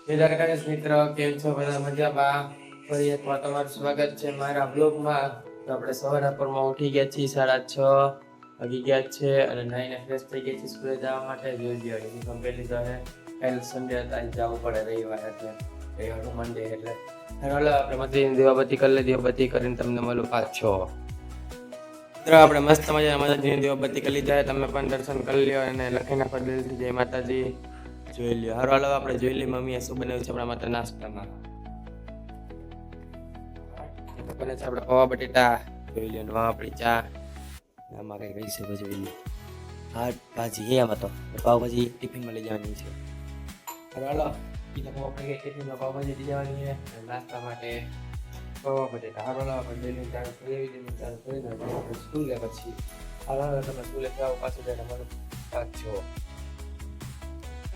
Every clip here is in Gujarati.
ગણેશ મિત્ર, કેમ છો? બધા મજામાં? ફરી એકવાર તમારું સ્વાગત છે મારા બ્લોગમાં. તો આપણે સવારના પોરમાં ઉઠી ગયા છીએ, 6:30 વાગી ગયા છે અને નાઈને ફ્રેશ થઈ ગયા છીએ સ્કૂલે જવા માટે. જોઈ લ્યો યુનિફોર્મ પહેરી લીધો છે. કાલે સન્ડે હતા, આજે જવું પડે, રવિવાર એટલે રવિવારનું મંડે એટલે હાલો આપણે મસ્તીની દીવાબત્તી કરી લઈએ. દીવાબત્તી કરીને તમને મળું પાછો. મિત્રો આપણે મસ્ત મજાના માતાજીની દીવાબત્તી કરી લીધા છે. તમે પણ દર્શન કરી લ્યો અને લખી નાખો દિલથી જય માતાજી. જોઈ લ્યો. હાલો આપણે જોઈ લઈએ મમ્મીએ શું બનાવ્યું છે આપણા માટે નાસ્તામાં. બને છે આપણે પૌવા બટેટા, જોઈ લ્યો. નવા આપણી ચા, આમાં કઈ રહી છે જોઈ લ્યો. હા ભાજી હે આમાં તો પાવભાજી ટિફિનમાં લઈ જવાની છે. હાલો આપણે ટિફિનમાં પાવભાજી લઈ જવાની છે નાસ્તા માટે પૌવા બટેટા. હાલો આપણે ડેલી ચાલુ કરી દઈએ સ્કૂલે પછી. હાલો તમે સ્કૂલે જાઓ પાછું જાય તમારું પાછો.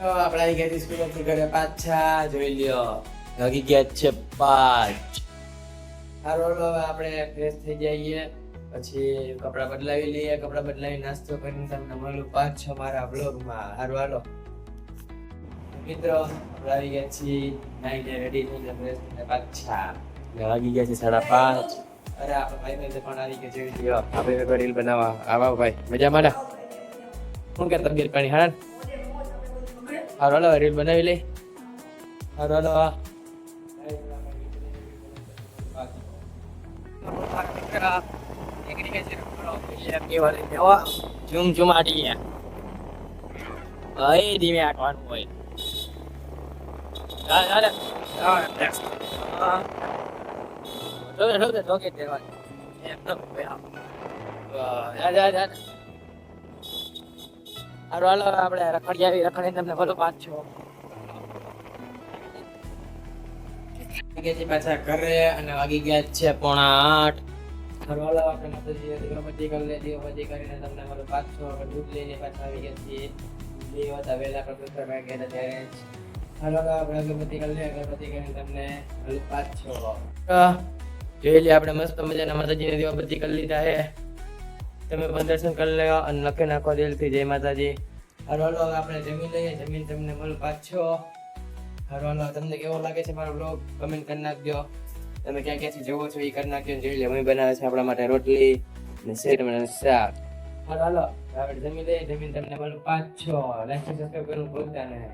આપણે આવી ગયા સ્કૂલેથી ઘરે પાછા. જોઈ લ્યો વાગી ગયા છે 5. હાલો હવે આપણે ફ્રેશ થઈ જઈએ, પછી કપડાં બદલાવી લઈએ. કપડાં બદલાવી નાસ્તો કરીને તમને મળું પાછો મારા બ્લોગમાં. હારું હાલો મિત્રો, આપણે આવી ગયા છીએ નાઈને રેડી થઈને ફ્રેશ થઈને પાછા. વાગી ગયા છે 5:30. અરે આપણે ભાઈ બંધ પણ આવી ગયા. જોઈ લ્યો આપણે રીલ બનાવવા આવા ભાઈ મજામાં ને? શું કે તબિયત પાણી હારા? હારું હાલો રીલ બનાવી લઈ. હારું હાલો ધીમે આટવાનું હોય. હાલો આપણે રખડી આવી, રખડી તમને ભલો પાછો પાછા ઘરે અને વાગી ગયા છે 7:45. હાલો આપણે માતાજી દીવાબત્તી કરી લે. દીવાબત્તી કરીને તમને મારો પાછો દૂધ લઈને પાછા આવી ગયા છીએ. દેવતા વહેલા પ્રભુત્વ ગયા હતા ત્યારે. હાલો આપણે અગરબત્તી કરી લે. અગરબત્તી કરીને તમને પાછો જોઈ લે. આપણે મસ્ત મજાના માતાજીની દીવાબત્તી કરી લીધા છે. તમે પણ દર્શન કરી લો અને લખી નાખો દિલથી જય માતાજી. હાલો આપણે જમી લઈએ. જમીન તમને મળું પાછો. હાલો તમને કેવો લાગે છે મારો બ્લોગ કમેન્ટ કરી નાખજો. તમે ક્યાં ક્યાંથી જોવો છો એ કરી નાખજો. જોઈ લે મમ્મી બનાવે છે આપણા માટે રોટલી અને સેટ અને શાક. હાલો આપણે જમી લઈએ. જમીન તમને મળું પાછો. લાઈક સબસ્ક્રાઇબ કરવાનું ભૂલતા નહીં.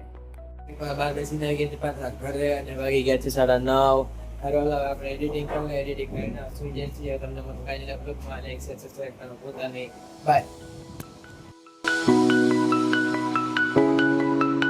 બાર બેસીને આવી ગયા પાછા ઘરે અને વાગી ગયા છે 9:30. હાલો આપણે એડિટિંગ કરી લે. એડિટિંગ કરીને સુઈ જાય છીએ. તમને મળું કાલે બ્લોગમાં. લાઈક સબસ્ક્રાઇબ કરવાનું ભૂલતા નહીં. બાય.